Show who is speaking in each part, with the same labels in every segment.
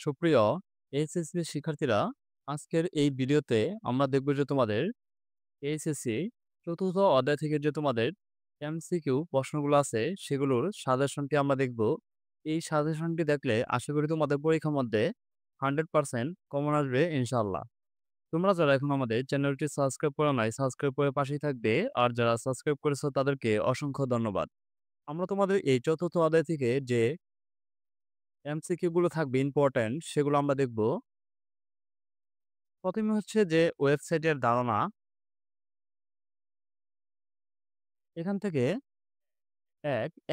Speaker 1: সুপ্রিয় এইচএসসি শিক্ষার্থীরা, আজকের এই ভিডিওতে আমরা দেখব যে তোমাদের এইচএসসি চতুর্থ অধ্যায় থেকে যে তোমাদের এমসিকিউ প্রশ্নগুলো আছে সেগুলোর সাজেশনটি আমরা দেখব। এই সাজেশনটি দেখলে আশা করি তোমাদের পরীক্ষার মধ্যে 100% কমন আসবে ইনশাআল্লাহ। তোমরা যারা এখন আমাদের চ্যানেলটি সাবস্ক্রাইব করা নাই, সাবস্ক্রাইব করে পাশেই থাকবে। আর যারা সাবস্ক্রাইব করেছো তাদেরকে অসংখ্য ধন্যবাদ। আমরা তোমাদের এই চতুর্থ অধ্যায় থেকে যে এমসিকিউ গুলো থাকবে ইম্পর্টেন্ট সেগুলো আমরা দেখব। প্রথমে হচ্ছে যে ওয়েবসাইটের ধারণা। এখান থেকে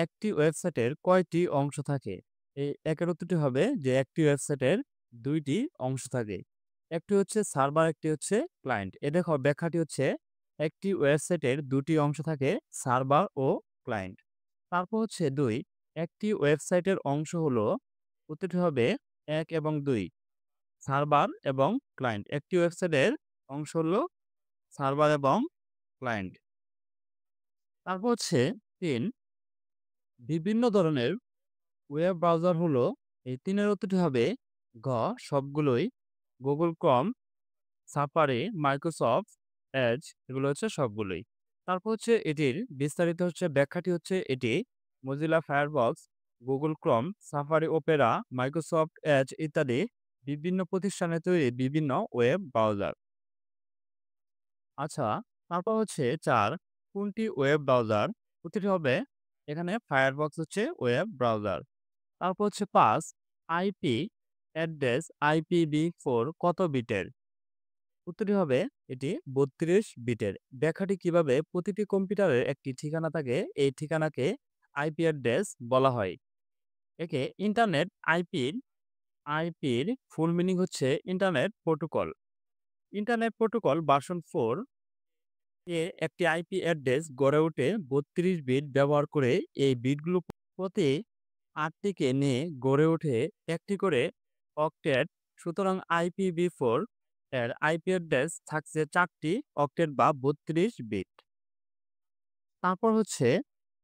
Speaker 1: একটি ওয়েবসাইটের কয়টি অংশ থাকে? এই একের উত্তরটি হবে যে একটি ওয়েবসাইটের ২ টি অংশ থাকে। একটি হচ্ছে সার্ভার, একটি হচ্ছে ক্লায়েন্ট। এ দেখো ব্যাখ্যাটি হচ্ছে একটি ওয়েবসাইটের ২ টি অংশ থাকে, সার্ভার ও ক্লায়েন্ট। তারপর হচ্ছে ২, একটি ওয়েবসাইটের অংশ হলো, উত্তরটি হবে ১ এবং ২, সার্ভার এবং ক্লায়েন্ট। একটি ওয়েবসাইটের অংশ হলো সার্ভার এবং ক্লায়েন্ট। তারপর হচ্ছে ৩, বিভিন্ন ধরনের ওয়েব ব্রাউজার হলো, এই ৩ এর উত্তরটি হবে ঘ সবগুলোই, Google Chrome, safari, Microsoft Edge এগুলো হচ্ছে সবগুলোই। তারপর হচ্ছে এটির বিস্তারিত হচ্ছে ব্যাখ্যাটি হচ্ছে এটি Mozilla firebox, Google Chrome, safari Opera, Microsoft Edge ইত্যাদি বিভিন্ন প্রতিষ্ঠানে তৈরি বিভিন্ন ওয়েব ব্রাউজার। আচ্ছা, তারপর হচ্ছে ৪, কোনটি ওয়েব ব্রাউজার? উত্তরটি হবে এখানে ফায়ারবক্স হচ্ছে ওয়েব ব্রাউজার। তারপর হচ্ছে ৫, আইপি অ্যাড্রেস IPv4 কত বিটের? উত্তরটি হবে এটি ৩২ বিটের। ব্যাখ্যাটি কিভাবে প্রতিটি কম্পিউটারের একটি ঠিকানা থাকে, এই ঠিকানাকে আইপি অ্যাড্রেস বলা হয়। একে ইন্টারনেট আইপির ফুল মিনিং হচ্ছে internet protocol. Internet protocol version 4 এ একটি আইপি অ্যাড্রেস গড়ে ওঠে ৩২ বিট ব্যবহার করে। এই বিটগুলো প্রতি ৮টিকে নিয়ে গড়ে ওঠে একটি করে অক্টেট। সুতরাং IPv4 এর আইপি অ্যাড্রেস থাকছে ৪টি অক্টেট বা ৩২ বিট। তারপর হচ্ছে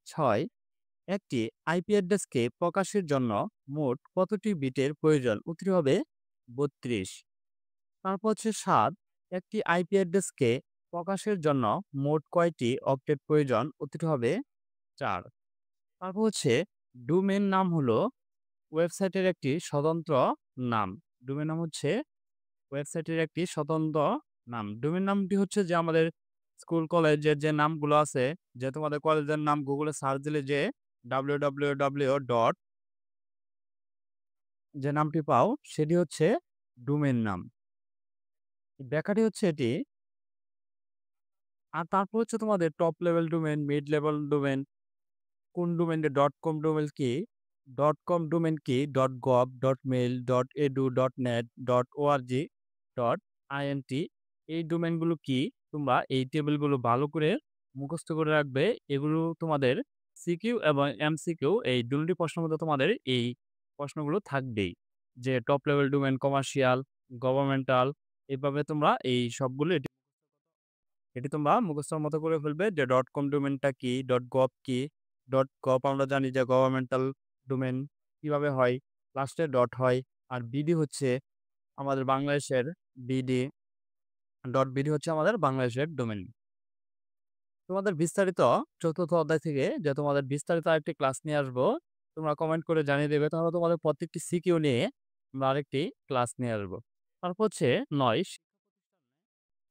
Speaker 1: ৬, একটি আইপি অ্যাড্রেসকে প্রকাশের জন্য মোট কতটি বিটের প্রয়োজন? উত্তর হবে ৩২। তারপর হচ্ছে ৭, একটি আইপি অ্যাড্রেসকে প্রকাশের জন্য মোট কয়টি অক্টেট প্রয়োজন? উত্তরটি হবে ৪। তারপর হচ্ছে ডোমেইন নাম হলো ওয়েবসাইটের একটি স্বতন্ত্র নাম। ডোমেইন নাম হচ্ছে ওয়েবসাইটের একটি স্বতন্ত্র নাম। ডোমেইন নামটি হচ্ছে যে আমাদের স্কুল কলেজের যে নামগুলো আছে, যে তোমাদের কলেজের নাম গুগলে সার্চ দিলে যে www ডট যে নামটি পাও সেটি হচ্ছে ডোমেইন নাম। ব্যাখ্যাটি হচ্ছে এটি। আর তারপর হচ্ছে তোমাদের top level domain, mid level domain, কোন ডোমেইনে ডট কম ডোমেইন কি, ডট কম ডোমেইন কি, dot gov, dot mail, dot edu, dot net, dot ORG, dot int. এই ডোমেইনগুলো কি? তোমরা এই টেবিলগুলো ভালো করে মুখস্থ করে রাখবে। এগুলো তোমাদের সিকিউ এবং এমসিকিউ এই দুটি প্রশ্নের মধ্যে তোমাদের এই প্রশ্নগুলো থাকবেই। যে top level domain, commercial, governmental, এভাবে তোমরা এই সবগুলো এটি তোমরা মুখস্থর মতো করে ফেলবে যে ডট কম ডোমেইনটা কি, ডট গভ কি। ডট গভ আমরা জানি যে গভর্নমেন্টাল ডোমেইন কিভাবে হয়, লাস্টে ডট হয়। আর বিডি হচ্ছে আমাদের বাংলাদেশের বিডি, ডট বিডি হচ্ছে আমাদের বাংলাদেশের ডোমেইন। তোমাদের বিস্তারিত চতুর্থ অধ্যায় থেকে যে তোমাদের বিস্তারিত আরেকটি ক্লাস নিয়ে আসবো, তোমরা কমেন্ট করে জানিয়ে দেবে। তাহলে তোমাদের প্রত্যেকটি সিকিউ নিয়ে আমরা আরেকটি ক্লাস নিয়ে আসবো। তারপর হচ্ছে ৯,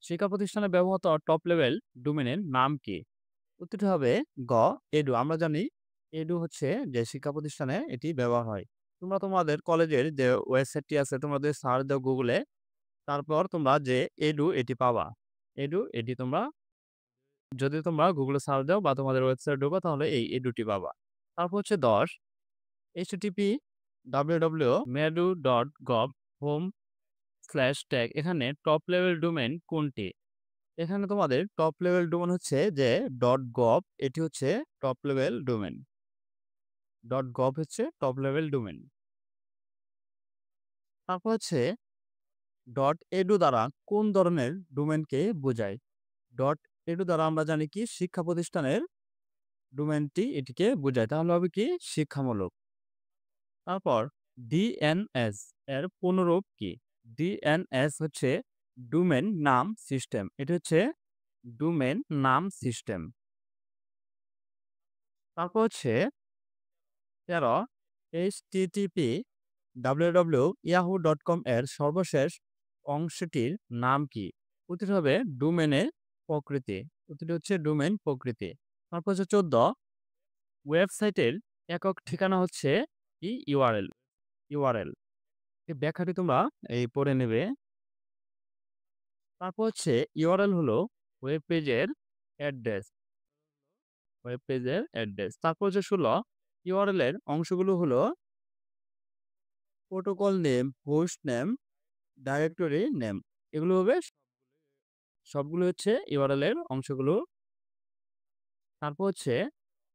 Speaker 1: শিক্ষা প্রতিষ্ঠানে ব্যবহৃত টপ লেভেল ডোমেইনের নাম কি? উত্তরটি হবে গ এডু। আমরা জানি এডু হচ্ছে যে শিক্ষা প্রতিষ্ঠানে এটি ব্যবহার হয়। তোমরা তোমাদের কলেজের যে ওয়েবসাইটটি আছে তোমরা যদি সার্চ দাও গুগলে, তারপর তোমরা যে এডু এটি পাবা। এডু এটি তোমরা যদি তোমরা গুগলে সার্চ দাও বা তোমাদের ওয়েবসাইটে ঢোকো তাহলে এই এডুটি পাবা। তারপর হচ্ছে ১০, http www.medu.gov/tag এখানে টপ লেভেল ডোমেইন কোনটি? এখানে তোমাদের টপ লেভেল ডোমেইন হচ্ছে যে ডট গভ, এটি হচ্ছে top level domain. Dot gov হচ্ছে টপ লেভেল ডোমেইন। তারপর হচ্ছে ডট এডু দ্বারা কোন ধরনের ডোমেইনকে বোঝায়? ডট এডু দ্বারা আমরা জানি কি শিক্ষা প্রতিষ্ঠানের ডোমেইনটি এটিকে বোঝায়। তাহলে হবে কি শিক্ষামূলক। তারপর ডিএনএস এর পুনরূপ কি? ডিএনএস হচ্ছে ডোমেন নাম সিস্টেম। এটা হচ্ছে ডোমেন নাম সিস্টেম। তারপর হচ্ছে ১৩ এইচটিটিপি www.yahoo.com এর সর্বশেষ অংশটির নাম কি? উত্তরটি হবে ডোমেনের প্রকৃতি। উত্তরটি হচ্ছে ডোমেন প্রকৃতি। তারপর হচ্ছে ১৪ ওয়েবসাইটের একক ঠিকানা হচ্ছে কি? ইউআরএল। ইউআরএল এই ব্যাখ্যাটি তোমরা পড়ে নেবে। তারপর হচ্ছে ইউআরএল হলো ওয়েব পেজের অ্যাড্রেস। ওয়েব পেজের অ্যাড্রেস। তারপর হচ্ছে ১৬ ইউআরএল এর অংশগুলো হলো protocol name, host name, directory name. এগুলো হবে সবগুলো হচ্ছে ইউআরএল এর অংশগুলো। তারপর হচ্ছে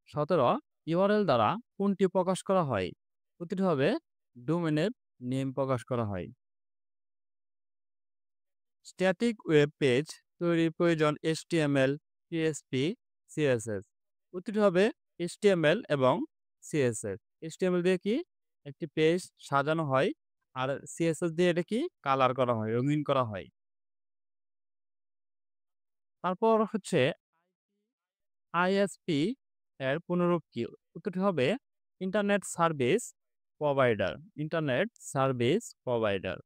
Speaker 1: ১৭ ইউআরএল দ্বারা কোনটি প্রকাশ করা হয়? উত্তরটি হবে ডোমেনের নেম প্রকাশ করা হয়। স্ট্যাটিক ওয়েব পেজ তৈরির প্রয়োজন HTML, PHP, CSS। উত্তরটি হবে HTML এবং CSS। HTML দিয়ে কি একটি পেজ সাজানো হয়, আর CSS দিয়ে এটা কি কালার করা হয়, রঙিন করা হয়। তারপর হচ্ছে ISP এর পুনরূপ কি? উত্তরটি হবে internet service provider. Internet service provider.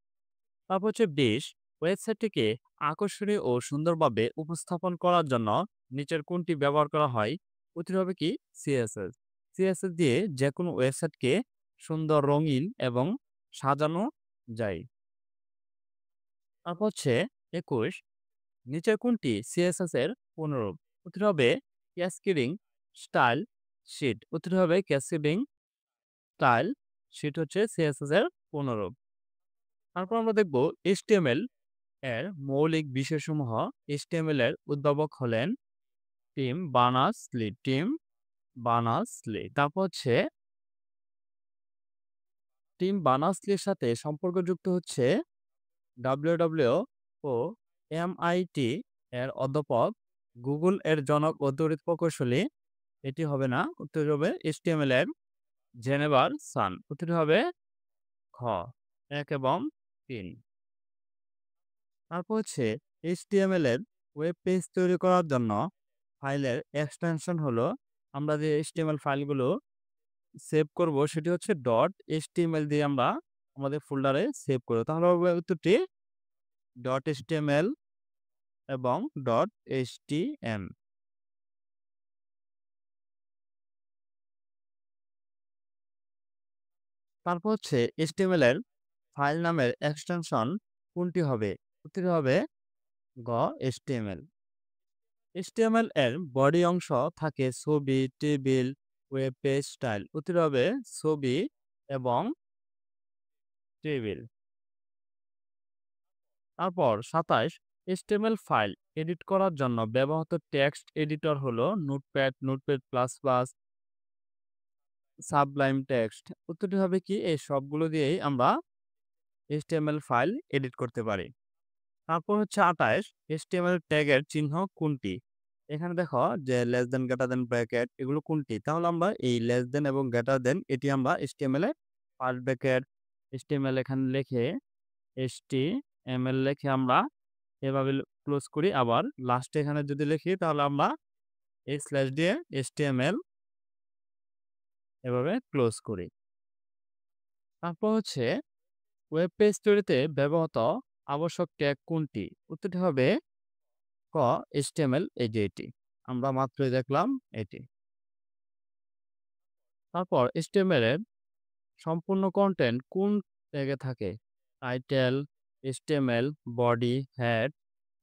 Speaker 1: তারপর হচ্ছে ২০ ওয়েবসাইটটিকে আকর্ষণীয় ও সুন্দরভাবে উপস্থাপন করার জন্য নিচের কোনটি ব্যবহার করা হয়? উত্তর হবে কি? সিএসএস। সিএসএস দিয়ে যেকোনো ওয়েবসাইটকে সুন্দর, রঙিন এবং সাজানো যায়। তারপর হচ্ছে ২১ নিচের কোনটি সিএসএস এর পুনরূপ? উত্তর হবে ক্যাসকেডিং স্টাইল শিট। উত্তর হবে ক্যাসকেডিং স্টাইল শিট হচ্ছে সিএসএস এর পুনরূপ। তারপর আমরা দেখব HTML এর মৌলিক বিষয়সমূহ। HTML এর উদ্ভাবক হলেন টিম বার্নার্স-লি। Team Berners-Lee. তারপর হচ্ছে টিম বার্নার্স-লির সাথে সম্পর্কযুক্ত হচ্ছে ডাব্লিউ ও MIT এর অধ্যাপক, গুগল এর জনক ও তড়িৎ প্রকৌশলী। এটি হবে না। উত্তর হবে HTML এর জেনেভার সান। উত্তরটি হবে খ ১ এবং ৩। তারপর হচ্ছে HTML এর ওয়েব পেজ তৈরি করার জন্য ফাইলের এক্সটেনশন হলো, আমরা যে HTML ফাইলগুলো সেভ করব সেটি হচ্ছে .html দিয়ে আমরা আমাদের ফোল্ডারে সেভ করব। তাহলে হবে উত্তরটি .html এবং .htm। তারপর হচ্ছে HTML এর ফাইল নামের এক্সটেনশন কোনটি হবে? উত্তরটি হবে গ HTML। HTML এর বডি অংশ থাকে ছবি, টেবিল, ওয়েব পেজ স্টাইল। উত্তর হবে ছবি এবং টেবিল। তারপর ২৭ HTML ফাইল এডিট করার জন্য ব্যবহৃত টেক্সট এডিটর হলো notepad, notepad plus plus, Sublime text. উত্তরটি হবে কি? এই সবগুলো দিয়েই আমরা HTML ফাইল এডিট করতে পারি। তারপর হচ্ছে ২৮ HTML ট্যাগের চিহ্ন কোনটি? এখানে দেখো যে less than, greater than, bracket এগুলো কোনটি? তাহলে আমরা এই লেস দেন এবং গ্রেটার দেন এটি আমরা HTML এ ফার্স্ট ব্র্যাকেট HTML এখানে লিখে HTML লিখে আমরা এভাবে ক্লোজ করি। আবার লাস্টে এখানে যদি লিখি তাহলে আমরা এই স্ল্যাশ দিয়ে HTML এভাবে ক্লোজ করি। তারপর হচ্ছে ওয়েব পেজ তৈরিতে ব্যবহৃত আবশ্যক ট্যাগ কোনটি? উত্তরটি হবে ক HTML। এই যে এটি আমরা মাত্রই দেখলাম এটি। তারপর HTML এর সম্পূর্ণ কন্টেন্ট কোন ট্যাগে থাকে? Title, HTML, body, head,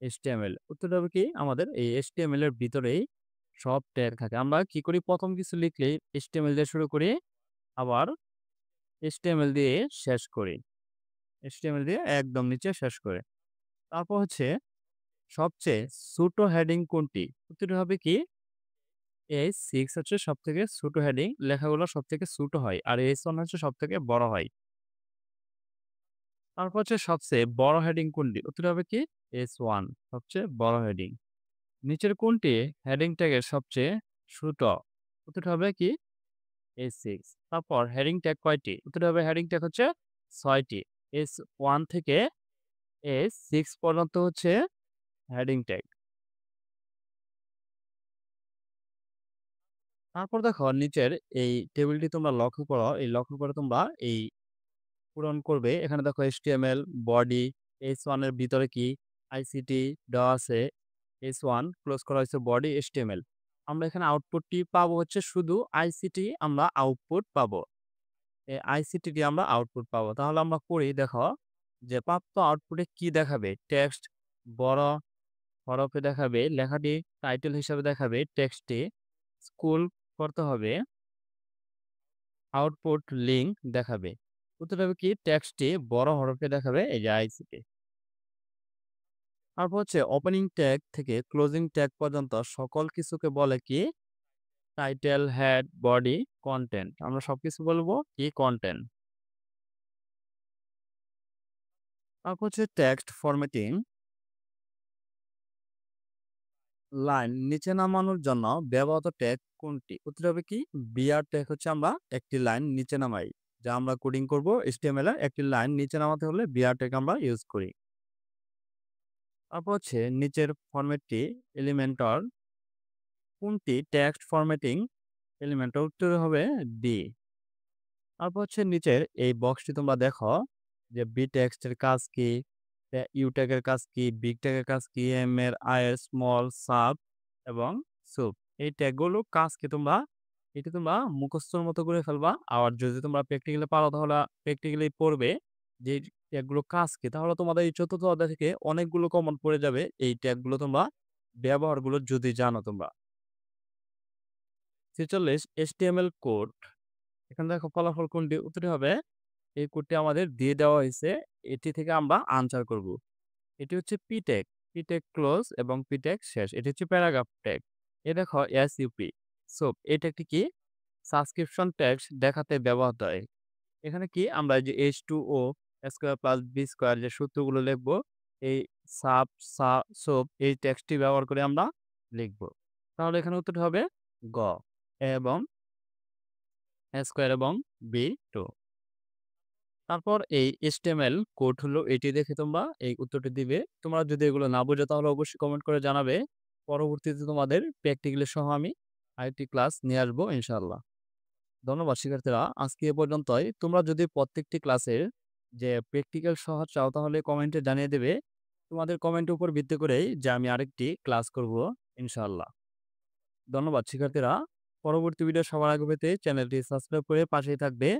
Speaker 1: HTML। উত্তরটা হবে কি? আমাদের এই HTML এর ভিতরেই সব ট্যাগ থাকে। আমরা কি করি? প্রথম কিছু লিখলেই HTML দিয়ে শুরু করি, আবার HTML দিয়ে শেষ করি। HTML দিয়ে একদম নিচে শেষ করে। তারপর হচ্ছে সবচেয়ে ছোট হেডিং কোনটি? উত্তরটি হবে কি? H6 হচ্ছে সবথেকে ছোট হেডিং। লেখাগুলো সবথেকে ছোট হয়। আর H1 হচ্ছে সবথেকে বড় হয়। তারপর হচ্ছে সবচেয়ে বড় হেডিং কোনটি? উত্তরটি হবে কি? H1 সবচেয়ে বড় হেডিং। নিচের কোনটি হেডিং ট্যাগের সবচেয়ে ছোট? উত্তরটি হবে কি? S6। তারপর হেডিং ট্যাগ কয়টি? উত্তরটি হবে হেডিং ট্যাগ হচ্ছে ৬টি। S1 থেকে S6 পর্যন্ত হচ্ছে হেডিং ট্যাগ। তারপর দেখো নিচের এই টেবিলটি তোমরা লক্ষ্য করো। এই লক্ষ্য করে তোমরা এই পূরণ করবে। এখানে দেখো HTML, বডি, S1 এর ভিতরে কি ICT দেওয়া আছে। S1 ক্লোজ করা হয়েছে বডি HTML। আমরা এখানে আউটপুটটি পাবো হচ্ছে শুধু ICT আমরা আউটপুট পাবো। এই ICT দিয়ে আমরা আউটপুট পাবো। তাহলে আমরা করি দেখো যে প্রাপ্ত আউটপুটে কি দেখাবে? টেক্সট বড় হরফে দেখাবে, লেখাটি টাইটেল হিসাবে দেখাবে, টেক্সটে স্ক্রল করতে হবে, আউটপুট লিঙ্ক দেখাবে। উত্তরটা হবে কি? টেক্সটটি বড় হরফে দেখাবে এই যে ICT। তারপর হচ্ছে ওপেনিং ট্যাগ থেকে ক্লোজিং ট্যাগ পর্যন্ত সকল কিছুকে বলে কি? Title, head, body, content. আমরা সবকিছু বলবো কি? কনটেন্ট। তারপর হচ্ছে টেক্সট ফরম্যাটিং। লাইন নিচে নামানোর জন্য ব্যবহৃত ট্যাগ কোনটি? উত্তর হবে কি? বিআর ট্যাগ হচ্ছে আমরা একটি লাইন নিচে নামাই। যা আমরা কোডিং করব HTML এ একটি লাইন নিচে নামাতে হলে বিআর ট্যাগ আমরা ইউজ করি। তারপর হচ্ছে নিচের ফরম্যাটটি এলিমেন্টর কোনটি টেক্সট ফরম্যাটিং এলিমেন্টর? উত্তর হবে ডি। তারপর হচ্ছে নিচের এই বক্সটি তোমরা দেখো যে বি টেক্সট এর কাজ কি, ইউ ট্যাগ এর কাজ কি, বিগ ট্যাগ এর কাজ কি, এম এর, আই এর, স্মল, সাব এবং সুপ। এই ট্যাগগুলো কাজ কি তোমরা এটি তোমরা মুখস্থর মতো করে ফেলবা। আর যদি তোমরা প্র্যাকটিক্যালি পারো তাহলে প্র্যাকটিক্যালি পড়বে যে ট্যাগগুলো কাজ কি। তাহলে তোমাদের এই ৪র্থ অধ্যায় থেকে অনেকগুলো কমন পড়ে যাবে এই ট্যাগগুলো তোমরা ব্যবহারগুলো যদি জানো তোমরা। ৪৬ HTML কোড। এখানে দেখো ফলাফল কোনটি? উত্তরটি হবে এই কোডটি আমাদের দিয়ে দেওয়া হয়েছে। এটি থেকে আমরা আনসার করব। এটি হচ্ছে P tag, P tag close এবং পি ট্যাগ শেষ। এটি হচ্ছে প্যারাগ্রাফ ট্যাগ। এ দেখো এসইউপি। সো এই ট্যাগটি কি? সাবস্ক্রিপশন ট্যাক্স দেখাতে ব্যবহৃত হয়। এখানে কি আমরা এই যে H2O square plus B square যে সূত্রগুলো লিখব এই সাব সোপ এই ট্যাক্সটি ব্যবহার করে আমরা লিখব। তাহলে এখানে উত্তরটি হবে গ এবং স্কয়ার এবং B2। তারপর এই HTML কোড হলো এটি দেখে তোমরা এই উত্তরটি দিবে। তোমরা যদি এগুলো না বুঝো তাহলে অবশ্যই কমেন্ট করে জানাবে। পরবর্তীতে তোমাদের প্র্যাকটিক্যাল সহ আমি আরেকটি ক্লাস নিয়ে আসবো ইনশাআল্লাহ। ধন্যবাদ শিক্ষার্থীরা। আজকে এ পর্যন্তই। তোমরা যদি প্রত্যেকটি ক্লাসের যে প্র্যাকটিক্যাল সহ চাও তাহলে কমেন্টে জানিয়ে দেবে। তোমাদের কমেন্টের উপর ভিত্তি করেই যে আমি আরেকটি ক্লাস করব ইনশাআল্লাহ। ধন্যবাদ শিক্ষার্থীরা। পরবর্তী ভিডিও সবার আগে পেতে চ্যানেলটি সাবস্ক্রাইব করে পাশেই থাকবে।